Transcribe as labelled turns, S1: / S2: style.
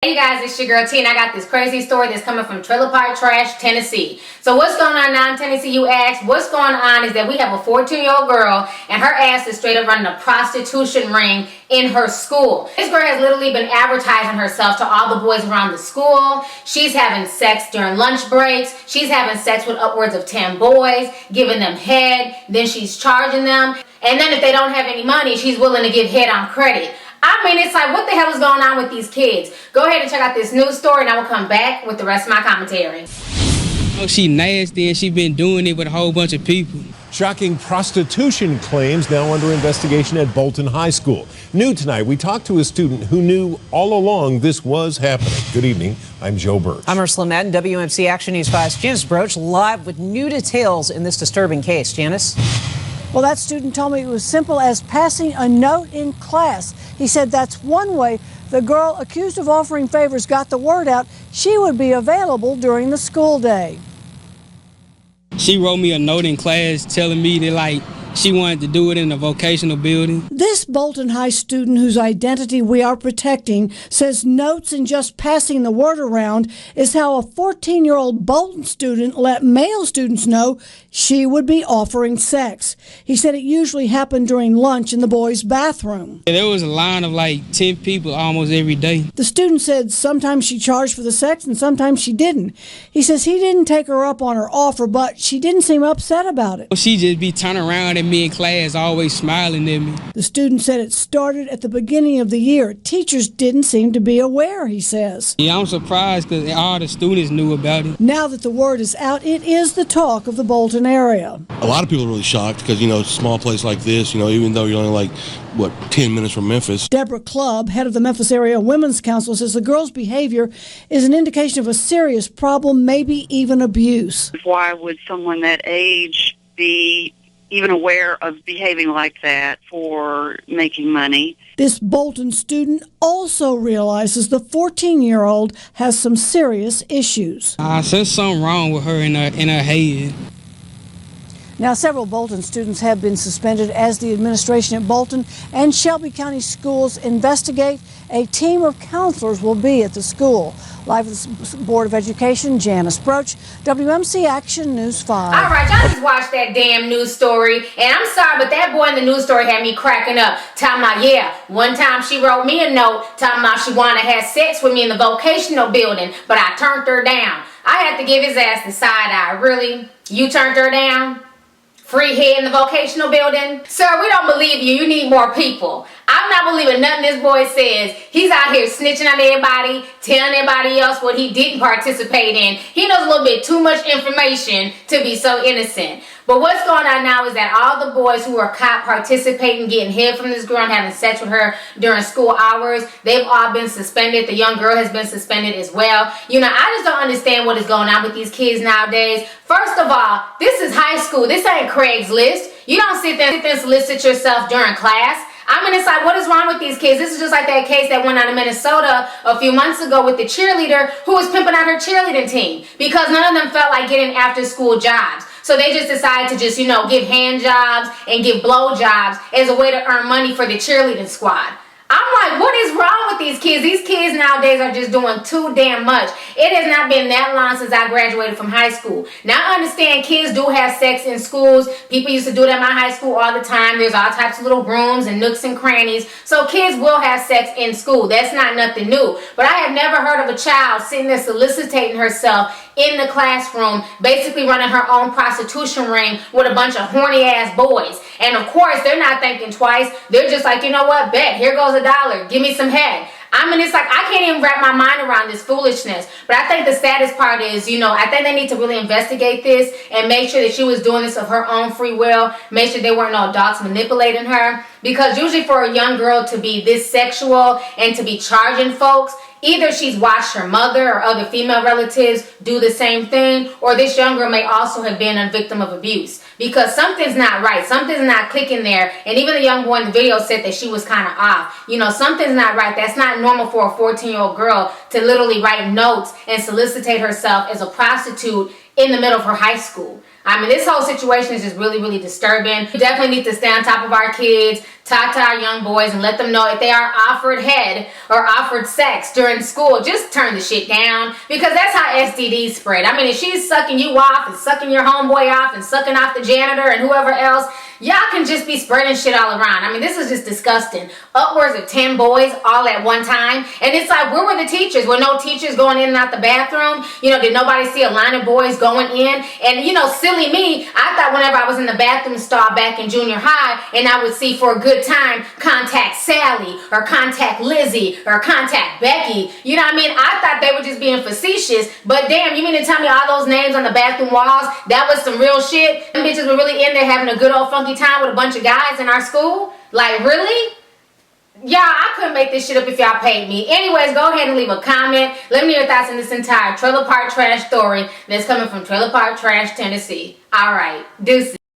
S1: Hey guys, it's your girl T, and I got this crazy story that's coming from Trailer Park Trash, Tennessee. So what's going on now in Tennessee, you ask? What's going on is that we have a 14-year-old girl, and her ass is straight up running a prostitution ring in her school. This girl has literally been advertising herself to all the boys around the school. She's having sex during lunch breaks. She's having sex with upwards of 10 boys, giving them head. Then she's charging them. And then if they don't have any money, she's willing to give head on credit. I mean, it's like, what the hell is going on with these kids? Go ahead and check out this news story, and I will come back with the rest of my commentary.
S2: Oh, she nasty, and she been doing it with a whole bunch of people.
S3: Shocking prostitution claims now under investigation at Bolton High School. New tonight, we talked to a student who knew all along this was happening. Good evening. I'm Joe Birch.
S4: I'm Ursula Madden, WMC Action News 5's Janice Broach, live with new details in this disturbing case. Janice?
S5: Well, that student told me it was simple as passing a note in class. He said that's one way the girl accused of offering favors got the word out she would be available during the school day.
S2: She wrote me a note in class telling me that, she wanted to do it in a vocational building.
S5: This Bolton High student whose identity we are protecting says notes and just passing the word around is how a 14-year-old Bolton student let male students know she would be offering sex. He said it usually happened during lunch in the boys' bathroom.
S2: There was a line of 10 people almost every day.
S5: The student said sometimes she charged for the sex and sometimes she didn't. He says he didn't take her up on her offer, but she didn't seem upset about it.
S2: She just be turning around at me in class, always smiling at me.
S5: The student said it started at the beginning of the year. Teachers didn't seem to be aware, he says.
S2: Yeah, I'm surprised because all the students knew about it.
S5: Now that the word is out, it is the talk of the Bolton area.
S6: A lot of people are really shocked because, it's a small place like this, even though you're only 10 minutes from Memphis.
S5: Deborah Clubb, head of the Memphis Area Women's Council, says the girl's behavior is an indication of a serious problem, maybe even abuse.
S7: Why would someone that age be even aware of behaving like that for making money?
S5: This Bolton student also realizes the 14-year-old has some serious issues.
S2: There's something wrong with her in her head.
S5: Now, several Bolton students have been suspended as the administration at Bolton and Shelby County Schools investigate. A team of counselors will be at the school. Live with the Board of Education, Janice Broach, WMC Action News 5.
S1: All right, y'all just watched that damn news story, and I'm sorry, but that boy in the news story had me cracking up. Talking about, one time she wrote me a note talking about she wanted to have sex with me in the vocational building, but I turned her down. I had to give his ass the side eye. Really? You turned her down? Free head in the vocational building? Sir, we don't believe you. You need more people. I'm not believing nothing this boy says. He's out here snitching on everybody, telling everybody else what he didn't participate in. He knows a little bit too much information to be so innocent. But what's going on now is that all the boys who are caught participating, getting head from this girl and having sex with her during school hours, they've all been suspended. The young girl has been suspended as well. I just don't understand what is going on with these kids nowadays. First of all, this is high school. This ain't Craigslist. You don't sit there and solicit yourself during class. It's like, what is wrong with these kids? This is just like that case that went on in Minnesota a few months ago with the cheerleader who was pimping out her cheerleading team because none of them felt like getting after school jobs. So they just decided to just, give hand jobs and give blow jobs as a way to earn money for the cheerleading squad. I'm like, what is wrong with these kids? These kids nowadays are just doing too damn much. It has not been that long since I graduated from high school. Now, I understand kids do have sex in schools. People used to do it at my high school all the time. There's all types of little rooms and nooks and crannies. So kids will have sex in school. That's not nothing new. But I have never heard of a child sitting there soliciting herself in the classroom, basically running her own prostitution ring with a bunch of horny ass boys. And of course, they're not thinking twice. They're just like, you know what, bet, here goes $1. Give me some head. It's like, I can't even wrap my mind around this foolishness. But I think the saddest part is, I think they need to really investigate this and make sure that she was doing this of her own free will. Make sure there weren't no adults manipulating her. Because usually for a young girl to be this sexual and to be charging folks, either she's watched her mother or other female relatives do the same thing, or this young girl may also have been a victim of abuse. Because something's not right. Something's not clicking there. And even the young boy in the video said that she was kind of off. Something's not right. That's not normal for a 14-year-old girl to literally write notes and solicitate herself as a prostitute in the middle of her high school. I mean, this whole situation is just really, really disturbing. We definitely need to stay on top of our kids, talk to our young boys, and let them know if they are offered head or offered sex during school, just turn the shit down, because that's how STDs spread. I mean, if she's sucking you off and sucking your homeboy off and sucking off the janitor and whoever else, y'all can just be spreading shit all around. I mean, this is just disgusting. Upwards of 10 boys all at one time. And it's like, where were the teachers? Were no teachers going in and out the bathroom? You know, did nobody see a line of boys going in? And, you know, silly me, I thought whenever I was in the bathroom stall back in junior high and I would see for a good time, contact Sally or contact Lizzie or contact Becky. You know what I mean? I thought they were just being facetious. But damn, you mean to tell me all those names on the bathroom walls, that was some real shit? Them bitches were really in there having a good old funky time with a bunch of guys in our school? Like, really? Y'all, I couldn't make this shit up if y'all paid me. Anyways, go ahead and leave a comment. Let me know your thoughts on this entire trailer park trash story that's coming from Trailer Park Trash, Tennessee. Alright, deuces.